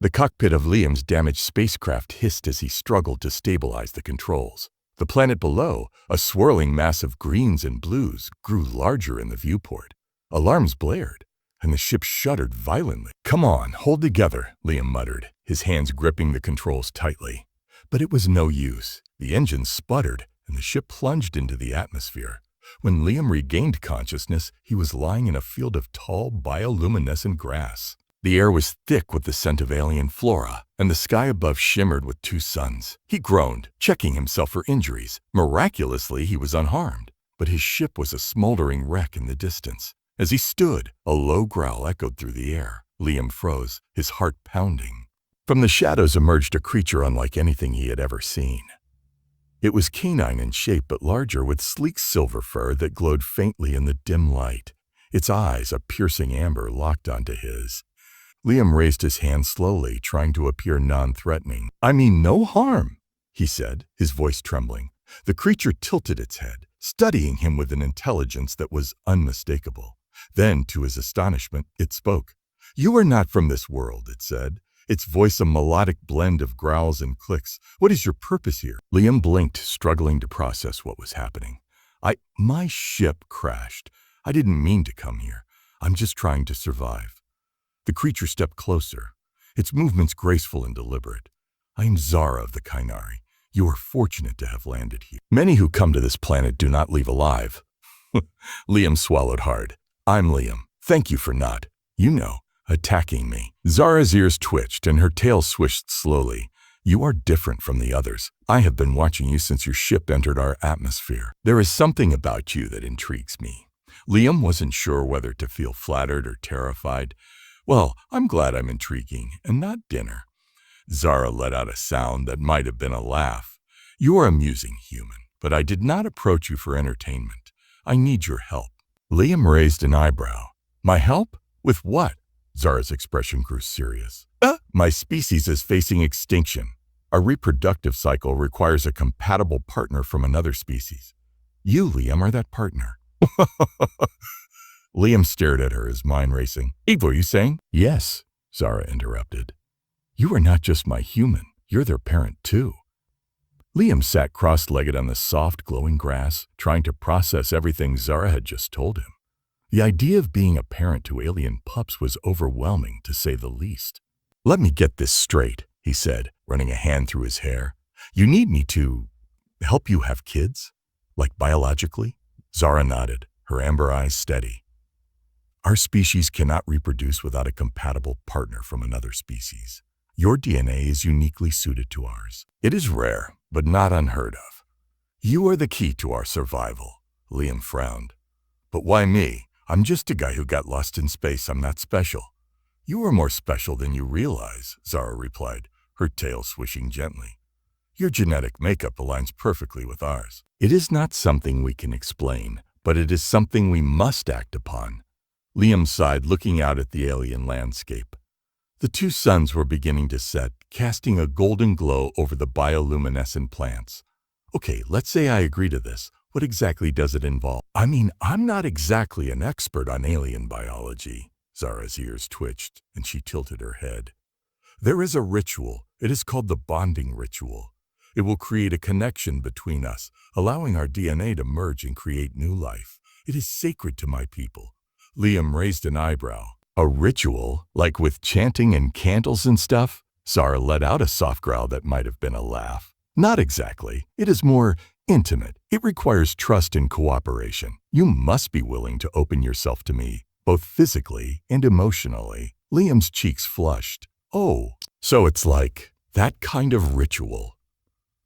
The cockpit of Liam's damaged spacecraft hissed as he struggled to stabilize the controls. The planet below, a swirling mass of greens and blues, grew larger in the viewport. Alarms blared, and the ship shuddered violently. "Come on, hold together," Liam muttered, his hands gripping the controls tightly. But it was no use. The engines sputtered, and the ship plunged into the atmosphere. When Liam regained consciousness, he was lying in a field of tall, bioluminescent grass. The air was thick with the scent of alien flora, and the sky above shimmered with two suns. He groaned, checking himself for injuries. Miraculously, he was unharmed, but his ship was a smoldering wreck in the distance. As he stood, a low growl echoed through the air. Liam froze, his heart pounding. From the shadows emerged a creature unlike anything he had ever seen. It was canine in shape but larger, with sleek silver fur that glowed faintly in the dim light. Its eyes, a piercing amber, locked onto his. Liam raised his hand slowly, trying to appear non-threatening. "I mean no harm," he said, his voice trembling. The creature tilted its head, studying him with an intelligence that was unmistakable. Then, to his astonishment, it spoke. "You are not from this world," it said, its voice a melodic blend of growls and clicks. "What is your purpose here?" Liam blinked, struggling to process what was happening. My ship crashed. I didn't mean to come here. I'm just trying to survive." The creature stepped closer, its movements graceful and deliberate. "I am Zara of the Canine. You are fortunate to have landed here. Many who come to this planet do not leave alive." Liam swallowed hard. "I'm Liam. Thank you for not, attacking me." Zara's ears twitched and her tail swished slowly. "You are different from the others. I have been watching you since your ship entered our atmosphere. There is something about you that intrigues me." Liam wasn't sure whether to feel flattered or terrified. "Well, I'm glad I'm intriguing, and not dinner." Zara let out a sound that might have been a laugh. "You are amusing, human, but I did not approach you for entertainment. I need your help." Liam raised an eyebrow. "My help? With what?" Zara's expression grew serious. My species is facing extinction. Our reproductive cycle requires a compatible partner from another species. You, Liam, are that partner." Liam stared at her, his mind racing. "Eve, were you saying?" "Yes," Zara interrupted. "You are not just my human. You're their parent, too." Liam sat cross-legged on the soft, glowing grass, trying to process everything Zara had just told him. The idea of being a parent to alien pups was overwhelming, to say the least. "Let me get this straight," he said, running a hand through his hair. "You need me to help you have kids? Like biologically?" Zara nodded, her amber eyes steady. "Our species cannot reproduce without a compatible partner from another species. Your DNA is uniquely suited to ours. It is rare, but not unheard of. You are the key to our survival." Liam frowned. "But why me? I'm just a guy who got lost in space. I'm not special." "You are more special than you realize," Zara replied, her tail swishing gently. "Your genetic makeup aligns perfectly with ours. It is not something we can explain, but it is something we must act upon." Liam sighed, looking out at the alien landscape. The two suns were beginning to set, casting a golden glow over the bioluminescent plants. "Okay, let's say I agree to this. What exactly does it involve?" "I mean, I'm not exactly an expert on alien biology." Zara's ears twitched, and she tilted her head. "There is a ritual. It is called the bonding ritual. It will create a connection between us, allowing our DNA to merge and create new life. It is sacred to my people." Liam raised an eyebrow. "A ritual? Like with chanting and candles and stuff?" Zara let out a soft growl that might have been a laugh. "Not exactly. It is more intimate. It requires trust and cooperation. You must be willing to open yourself to me, both physically and emotionally." Liam's cheeks flushed. "Oh, so it's like that kind of ritual."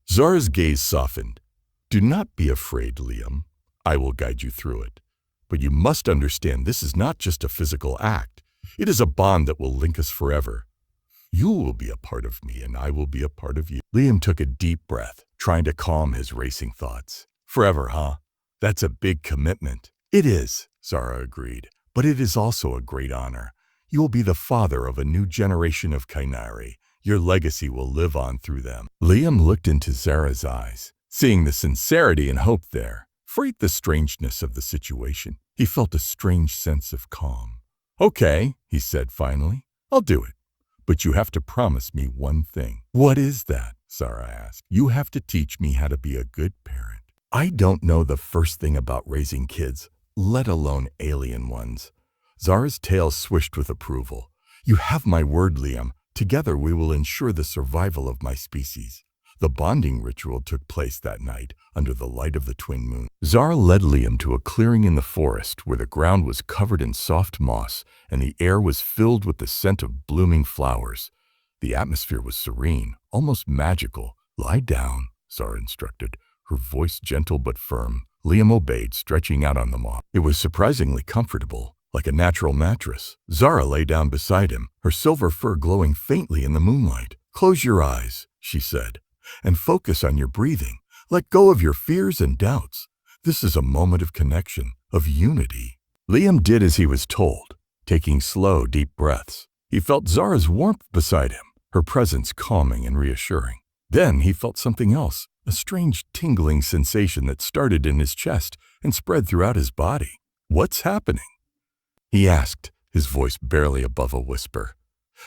Zara's gaze softened. "Do not be afraid, Liam. I will guide you through it. But you must understand this is not just a physical act. It is a bond that will link us forever. You will be a part of me, and I will be a part of you." Liam took a deep breath, trying to calm his racing thoughts. "Forever, huh? That's a big commitment." "It is," Zara agreed, "but it is also a great honor. You will be the father of a new generation of Canine. Your legacy will live on through them." Liam looked into Zara's eyes, seeing the sincerity and hope there. Freight the strangeness of the situation, he felt a strange sense of calm. "Okay," he said finally, "I'll do it. But you have to promise me one thing. What is that? Zara asked. You have to teach me how to be a good parent. I don't know the first thing about raising kids, let alone alien ones. Zara's tail swished with approval. You have my word, Liam. Together we will ensure the survival of my species. The bonding ritual took place that night under the light of the twin moon. Zara led Liam to a clearing in the forest where the ground was covered in soft moss and the air was filled with the scent of blooming flowers. The atmosphere was serene, almost magical. Lie down, Zara instructed, her voice gentle but firm. Liam obeyed, stretching out on the moss. It was surprisingly comfortable, like a natural mattress. Zara lay down beside him, her silver fur glowing faintly in the moonlight. Close your eyes, she said, and focus on your breathing. Let go of your fears and doubts. This is a moment of connection, of unity. Liam did as he was told, taking slow, deep breaths. He felt Zara's warmth beside him, her presence calming and reassuring. Then he felt something else, a strange tingling sensation that started in his chest and spread throughout his body. What's happening? He asked, his voice barely above a whisper.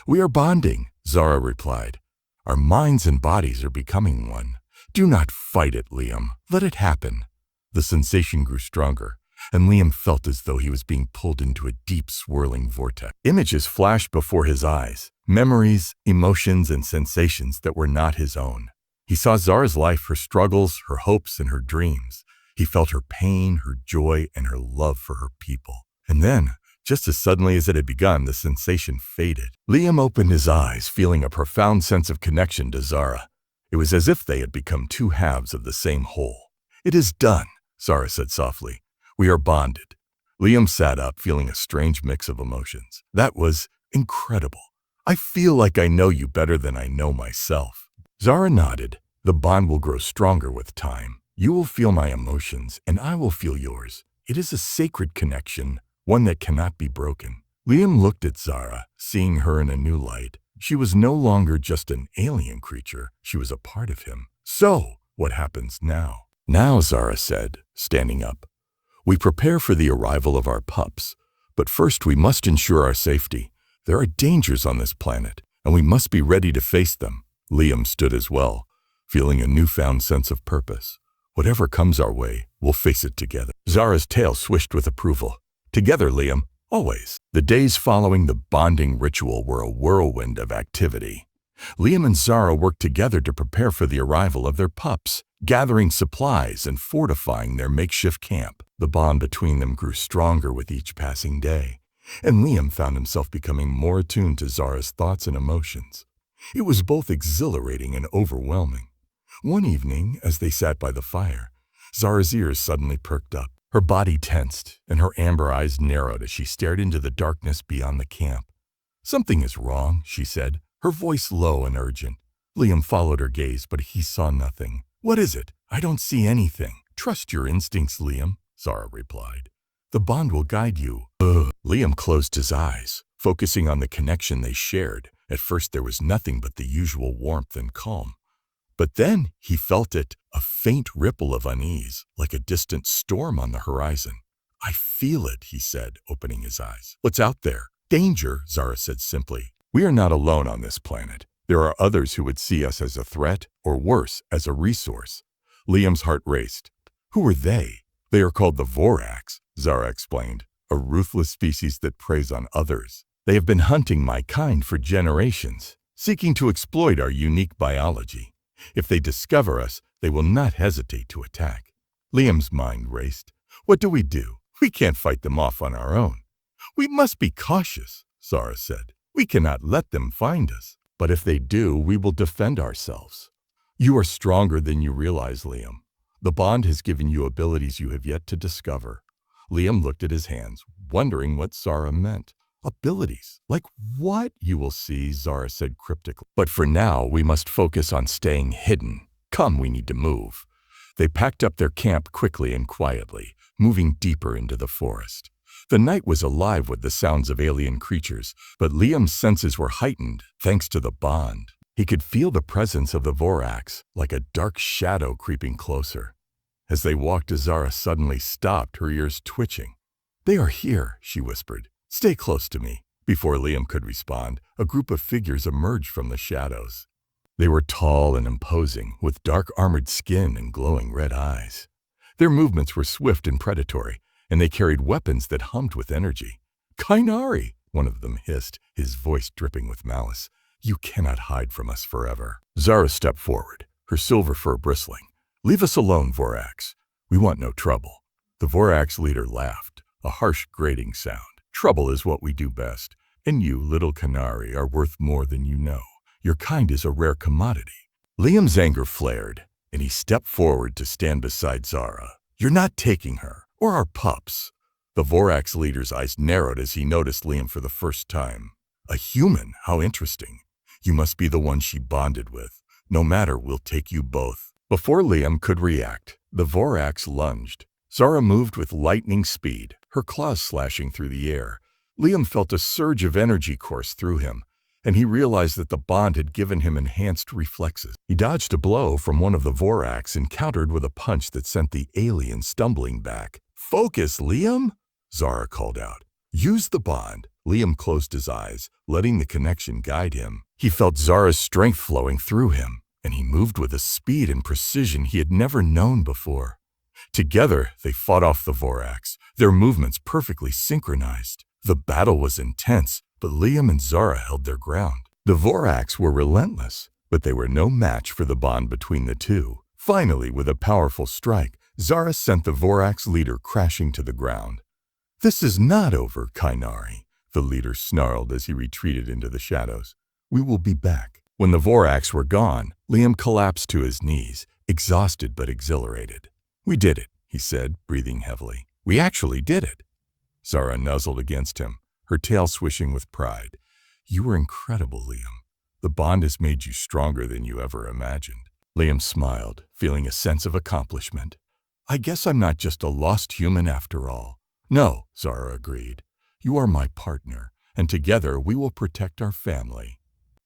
We are bonding, Zara replied. Our minds and bodies are becoming one. Do not fight it, Liam. Let it happen. The sensation grew stronger, and Liam felt as though he was being pulled into a deep, swirling vortex. Images flashed before his eyes, memories, emotions, and sensations that were not his own. He saw Zara's life, her struggles, her hopes, and her dreams. He felt her pain, her joy, and her love for her people. And then, just as suddenly as it had begun, the sensation faded. Liam opened his eyes, feeling a profound sense of connection to Zara. It was as if they had become two halves of the same whole. It is done, Zara said softly. We are bonded. Liam sat up, feeling a strange mix of emotions. That was incredible. I feel like I know you better than I know myself. Zara nodded. The bond will grow stronger with time. You will feel my emotions, and I will feel yours. It is a sacred connection, one that cannot be broken. Liam looked at Zara, seeing her in a new light. She was no longer just an alien creature. She was a part of him. So, what happens now? Now, Zara said, standing up. We prepare for the arrival of our pups, but first we must ensure our safety. There are dangers on this planet, and we must be ready to face them. Liam stood as well, feeling a newfound sense of purpose. Whatever comes our way, we'll face it together. Zara's tail swished with approval. Together, Liam, always. The days following the bonding ritual were a whirlwind of activity. Liam and Zara worked together to prepare for the arrival of their pups, gathering supplies and fortifying their makeshift camp. The bond between them grew stronger with each passing day, and Liam found himself becoming more attuned to Zara's thoughts and emotions. It was both exhilarating and overwhelming. One evening, as they sat by the fire, Zara's ears suddenly perked up. Her body tensed, and her amber eyes narrowed as she stared into the darkness beyond the camp. Something is wrong, she said, her voice low and urgent. Liam followed her gaze, but he saw nothing. What is it? I don't see anything. Trust your instincts, Liam, Zara replied. The bond will guide you. Liam closed his eyes, focusing on the connection they shared. At first there was nothing but the usual warmth and calm. But then he felt it, a faint ripple of unease, like a distant storm on the horizon. I feel it, he said, opening his eyes. What's out there? Danger, Zara said simply. We are not alone on this planet. There are others who would see us as a threat, or worse, as a resource. Liam's heart raced. Who are they? They are called the Vorax, Zara explained, a ruthless species that preys on others. They have been hunting my kind for generations, seeking to exploit our unique biology. If they discover us, they will not hesitate to attack. Liam's mind raced. What do? We can't fight them off on our own. We must be cautious, Zara said. We cannot let them find us. But if they do, we will defend ourselves. You are stronger than you realize, Liam. The bond has given you abilities you have yet to discover. Liam looked at his hands, wondering what Zara meant. Abilities? Like what? You will see, Zara said cryptically. But for now, we must focus on staying hidden. Come, we need to move. They packed up their camp quickly and quietly, moving deeper into the forest. The night was alive with the sounds of alien creatures, but Liam's senses were heightened thanks to the bond. He could feel the presence of the Vorax, like a dark shadow creeping closer. As they walked, Zara suddenly stopped, her ears twitching. They are here, she whispered. Stay close to me. Before Liam could respond, a group of figures emerged from the shadows. They were tall and imposing, with dark armored skin and glowing red eyes. Their movements were swift and predatory, and they carried weapons that hummed with energy. "Kainari," one of them hissed, his voice dripping with malice. "You cannot hide from us forever." Zara stepped forward, her silver fur bristling. "Leave us alone, Vorax. We want no trouble." The Vorax leader laughed, a harsh grating sound. "Trouble is what we do best, and you, little Canary, are worth more than you know. Your kind is a rare commodity." Liam's anger flared, and he stepped forward to stand beside Zara. "You're not taking her, or our pups." The Vorax leader's eyes narrowed as he noticed Liam for the first time. "A human? How interesting. You must be the one she bonded with. No matter, we'll take you both." Before Liam could react, the Vorax lunged. Zara moved with lightning speed, her claws slashing through the air. Liam felt a surge of energy course through him, and he realized that the bond had given him enhanced reflexes. He dodged a blow from one of the Vorax and countered with a punch that sent the alien stumbling back. "Focus, Liam!" Zara called out. "Use the bond." Liam closed his eyes, letting the connection guide him. He felt Zara's strength flowing through him, and he moved with a speed and precision he had never known before. Together, they fought off the Vorax, their movements perfectly synchronized. The battle was intense, but Liam and Zara held their ground. The Vorax were relentless, but they were no match for the bond between the two. Finally, with a powerful strike, Zara sent the Vorax leader crashing to the ground. "This is not over, Kainari," the leader snarled as he retreated into the shadows. "We will be back." When the Vorax were gone, Liam collapsed to his knees, exhausted but exhilarated. "We did it," he said, breathing heavily. "We actually did it." Zara nuzzled against him, her tail swishing with pride. "You were incredible, Liam. The bond has made you stronger than you ever imagined." Liam smiled, feeling a sense of accomplishment. "I guess I'm not just a lost human after all." "No," Zara agreed. "You are my partner, and together we will protect our family."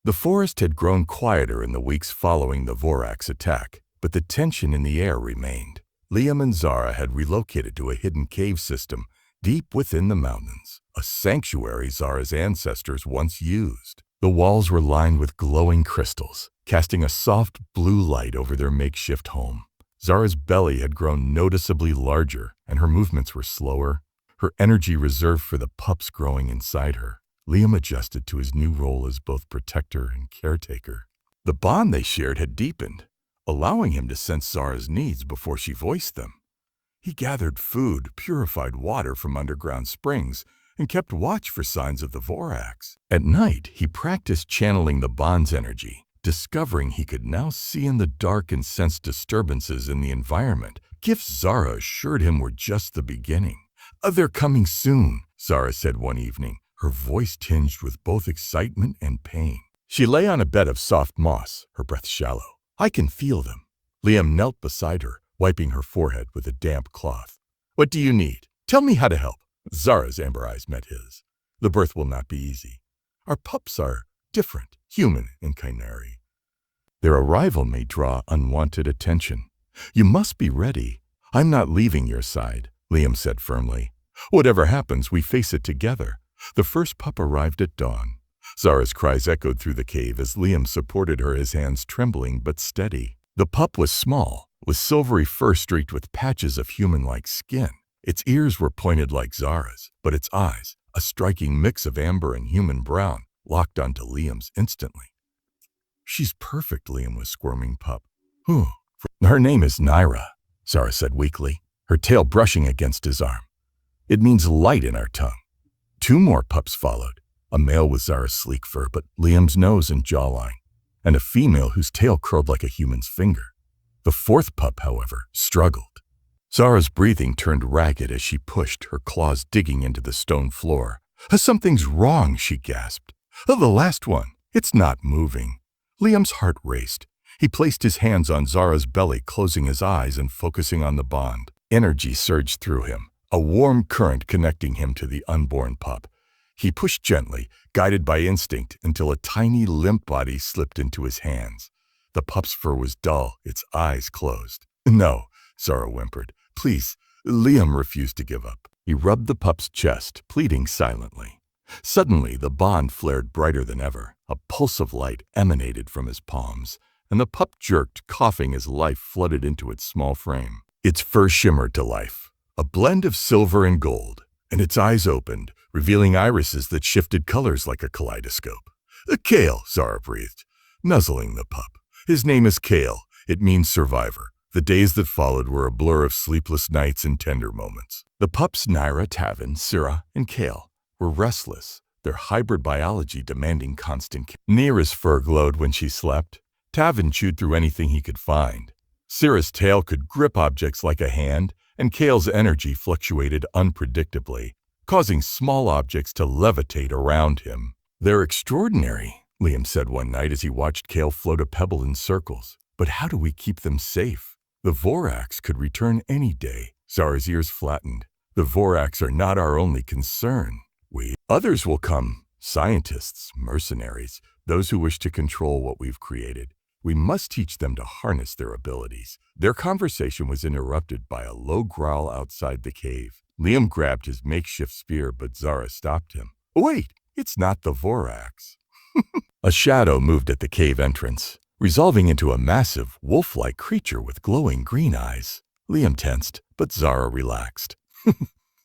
The forest had grown quieter in the weeks following the Vorax attack, but the tension in the air remained. Liam and Zara had relocated to a hidden cave system deep within the mountains, a sanctuary Zara's ancestors once used. The walls were lined with glowing crystals, casting a soft blue light over their makeshift home. Zara's belly had grown noticeably larger, and her movements were slower, her energy reserved for the pups growing inside her. Liam adjusted to his new role as both protector and caretaker. The bond they shared had deepened, allowing him to sense Zara's needs before she voiced them. He gathered food, purified water from underground springs, and kept watch for signs of the Vorax. At night, he practiced channeling the bond's energy, discovering he could now see in the dark and sense disturbances in the environment. Gifts Zara assured him were just the beginning. "They're coming soon," Zara said one evening, her voice tinged with both excitement and pain. She lay on a bed of soft moss, her breath shallow. "I can feel them." Liam knelt beside her, wiping her forehead with a damp cloth. "What do you need? Tell me how to help." Zara's amber eyes met his. "The birth will not be easy. Our pups are different, human and Kainari. Their arrival may draw unwanted attention. You must be ready. I'm not leaving your side," Liam said firmly. "Whatever happens, we face it together." The first pup arrived at dawn. Zara's cries echoed through the cave as Liam supported her, his hands trembling but steady. The pup was small, with silvery fur streaked with patches of human-like skin. Its ears were pointed like Zara's, but its eyes, a striking mix of amber and human brown, locked onto Liam's instantly. "She's perfect," Liam was squirming pup. "Whew." "Her name is Naira," Zara said weakly, her tail brushing against his arm. "It means light in our tongue." 2 more pups followed, a male with Zara's sleek fur but Liam's nose and jawline, and a female whose tail curled like a human's finger. The 4th pup, however, struggled. Zara's breathing turned ragged as she pushed, her claws digging into the stone floor. "Something's wrong," she gasped. "The last one. It's not moving." Liam's heart raced. He placed his hands on Zara's belly, closing his eyes and focusing on the bond. Energy surged through him, a warm current connecting him to the unborn pup. He pushed gently, guided by instinct, until a tiny, limp body slipped into his hands. The pup's fur was dull, its eyes closed. "No," Zara whimpered. "Please." Liam refused to give up. He rubbed the pup's chest, pleading silently. Suddenly, the bond flared brighter than ever. A pulse of light emanated from his palms, and the pup jerked, coughing as life flooded into its small frame. Its fur shimmered to life, a blend of silver and gold, and its eyes opened, revealing irises that shifted colors like a kaleidoscope. Kale, Zara breathed, nuzzling the pup. His name is Kale. It means survivor. The days that followed were a blur of sleepless nights and tender moments. The pups Naira, Tavin, Syrah, and Kale were restless, their hybrid biology demanding constant care. Naira's fur glowed when she slept. Tavin chewed through anything he could find. Syrah's tail could grip objects like a hand, and Kale's energy fluctuated unpredictably, causing small objects to levitate around him. "They're extraordinary," Liam said one night as he watched Kale float a pebble in circles. "But how do we keep them safe? The Vorax could return any day." Zara's ears flattened. "The Vorax are not our only concern. Others will come. Scientists, mercenaries, those who wish to control what we've created. We must teach them to harness their abilities." Their conversation was interrupted by a low growl outside the cave. Liam grabbed his makeshift spear, but Zara stopped him. "Wait, it's not the Vorax." A shadow moved at the cave entrance, resolving into a massive, wolf-like creature with glowing green eyes. Liam tensed, but Zara relaxed.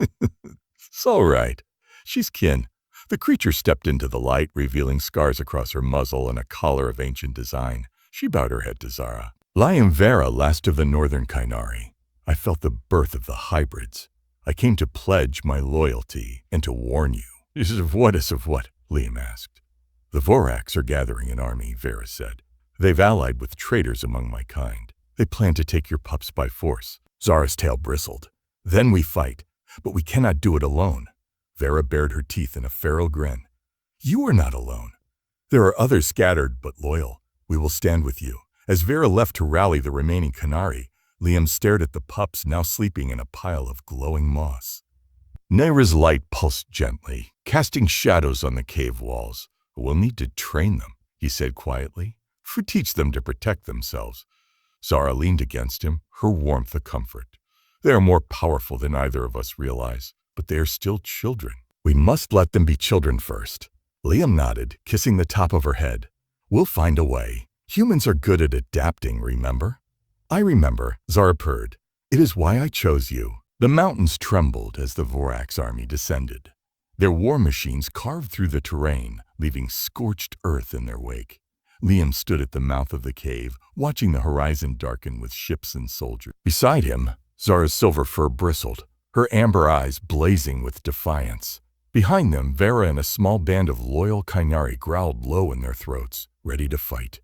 "It's all right. She's kin." The creature stepped into the light, revealing scars across her muzzle and a collar of ancient design. She bowed her head to Zara. "Liam Vera, last of the northern Canine. I felt the birth of the hybrids. I came to pledge my loyalty and to warn you." "Is of what, Liam asked. "The Vorax are gathering an army," Vera said. "They've allied with traitors among my kind. They plan to take your pups by force." Zara's tail bristled. "Then we fight, but we cannot do it alone." Vera bared her teeth in a feral grin. "You are not alone. There are others scattered but loyal. We will stand with you." As Vera left to rally the remaining Canary, Liam stared at the pups now sleeping in a pile of glowing moss. Naira's light pulsed gently, casting shadows on the cave walls. "We'll need to train them," he said quietly. "Teach them to protect themselves." Zara leaned against him, her warmth a comfort. "They are more powerful than either of us realize, but they are still children. We must let them be children first." Liam nodded, kissing the top of her head. "We'll find a way. Humans are good at adapting, remember?" "I remember," Zara purred. "It is why I chose you." The mountains trembled as the Vorax army descended. Their war machines carved through the terrain, leaving scorched earth in their wake. Liam stood at the mouth of the cave, watching the horizon darken with ships and soldiers. Beside him, Zara's silver fur bristled, her amber eyes blazing with defiance. Behind them, Vera and a small band of loyal Canary growled low in their throats, ready to fight.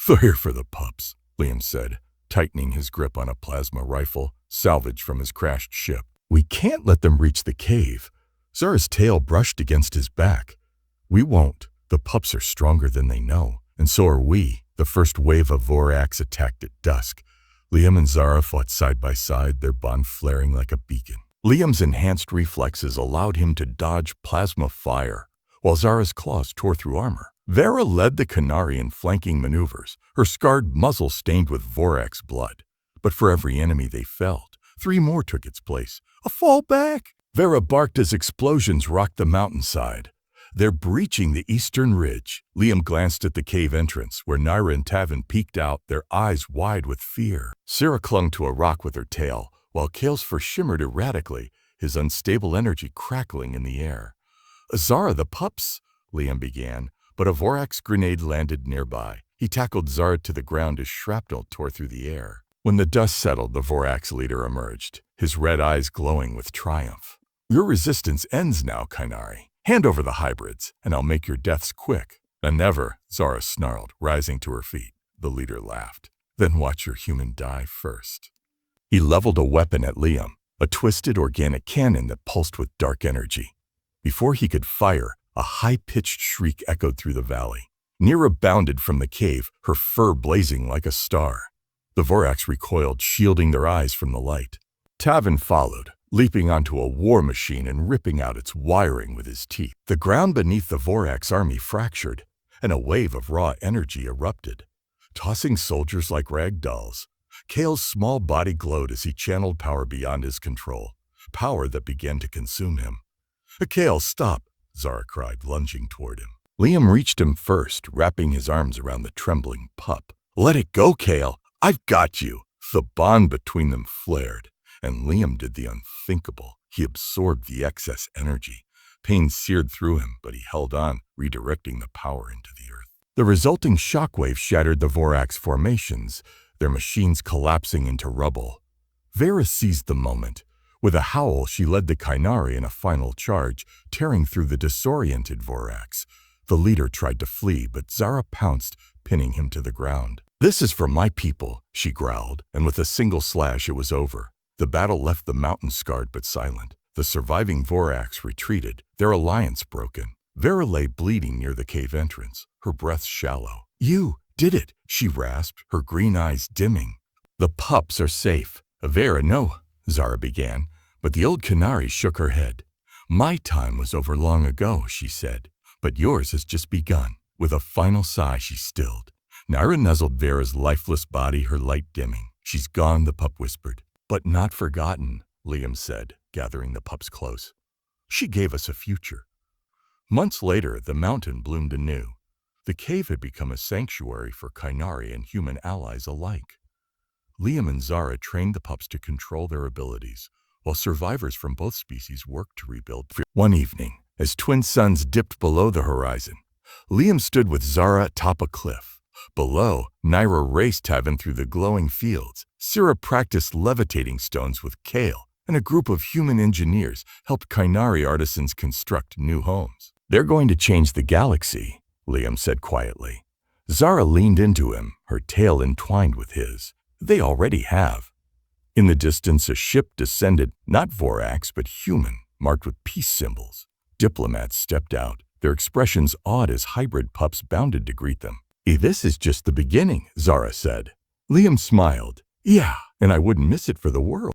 "They're here for the pups," Liam said, tightening his grip on a plasma rifle salvaged from his crashed ship. "We can't let them reach the cave." Zara's tail brushed against his back. "We won't. The pups are stronger than they know, and so are we." The first wave of Vorax attacked at dusk. Liam and Zara fought side by side, their bond flaring like a beacon. Liam's enhanced reflexes allowed him to dodge plasma fire, while Zara's claws tore through armor. Vera led the Canary in flanking maneuvers, her scarred muzzle stained with Vorax blood. But for every enemy they felled, 3 more took its place. "A fall back!" Vera barked as explosions rocked the mountainside. "They're breaching the eastern ridge." Liam glanced at the cave entrance, where Naira and Tavin peeked out, their eyes wide with fear. Syrah clung to a rock with her tail, while Kale's fur shimmered erratically, his unstable energy crackling in the air. "Zara, the pups," Liam began, but a Vorax grenade landed nearby. He tackled Zara to the ground as shrapnel tore through the air. When the dust settled, the Vorax leader emerged, his red eyes glowing with triumph. "Your resistance ends now, Canary. Hand over the hybrids, and I'll make your deaths quick." "And never," Zara snarled, rising to her feet. The leader laughed. "Then watch your human die first." He leveled a weapon at Liam, a twisted organic cannon that pulsed with dark energy. Before he could fire, a high-pitched shriek echoed through the valley. Naira bounded from the cave, her fur blazing like a star. The Vorax recoiled, shielding their eyes from the light. Tavin followed, leaping onto a war machine and ripping out its wiring with his teeth. The ground beneath the Vorax army fractured, and a wave of raw energy erupted, tossing soldiers like rag dolls. Kale's small body glowed as he channeled power beyond his control, power that began to consume him. "Kale, stop!" Zara cried, lunging toward him. Liam reached him first, wrapping his arms around the trembling pup. "Let it go, Kale. I've got you." The bond between them flared, and Liam did the unthinkable. He absorbed the excess energy. Pain seared through him, but he held on, redirecting the power into the earth. The resulting shockwave shattered the Vorax formations, their machines collapsing into rubble. Vera seized the moment. With a howl, she led the Canine in a final charge, tearing through the disoriented Vorax. The leader tried to flee, but Zara pounced, pinning him to the ground. "This is for my people," she growled, and with a single slash it was over. The battle left the mountain scarred but silent. The surviving Vorax retreated, their alliance broken. Vera lay bleeding near the cave entrance, her breath shallow. "You did it," she rasped, her green eyes dimming. "The pups are safe." "Vera, no," Zara began, but the old Canary shook her head. "My time was over long ago," she said, "but yours has just begun." With a final sigh, she stilled. Naira nuzzled Vera's lifeless body, her light dimming. "She's gone," the pup whispered. "But not forgotten," Liam said, gathering the pups close. "She gave us a future." Months later, the mountain bloomed anew. The cave had become a sanctuary for Canary and human allies alike. Liam and Zara trained the pups to control their abilities, while survivors from both species worked to rebuild. One evening, as twin suns dipped below the horizon, Liam stood with Zara atop a cliff. Below, Naira raced Tavin through the glowing fields. Syrah practiced levitating stones with Kale, and a group of human engineers helped Canary artisans construct new homes. "They're going to change the galaxy," Liam said quietly. Zara leaned into him, her tail entwined with his. "They already have." In the distance, a ship descended, not Vorax, but human, marked with peace symbols. Diplomats stepped out, their expressions awed as hybrid pups bounded to greet them. "This is just the beginning," Zara said. Liam smiled. "Yeah, and I wouldn't miss it for the world."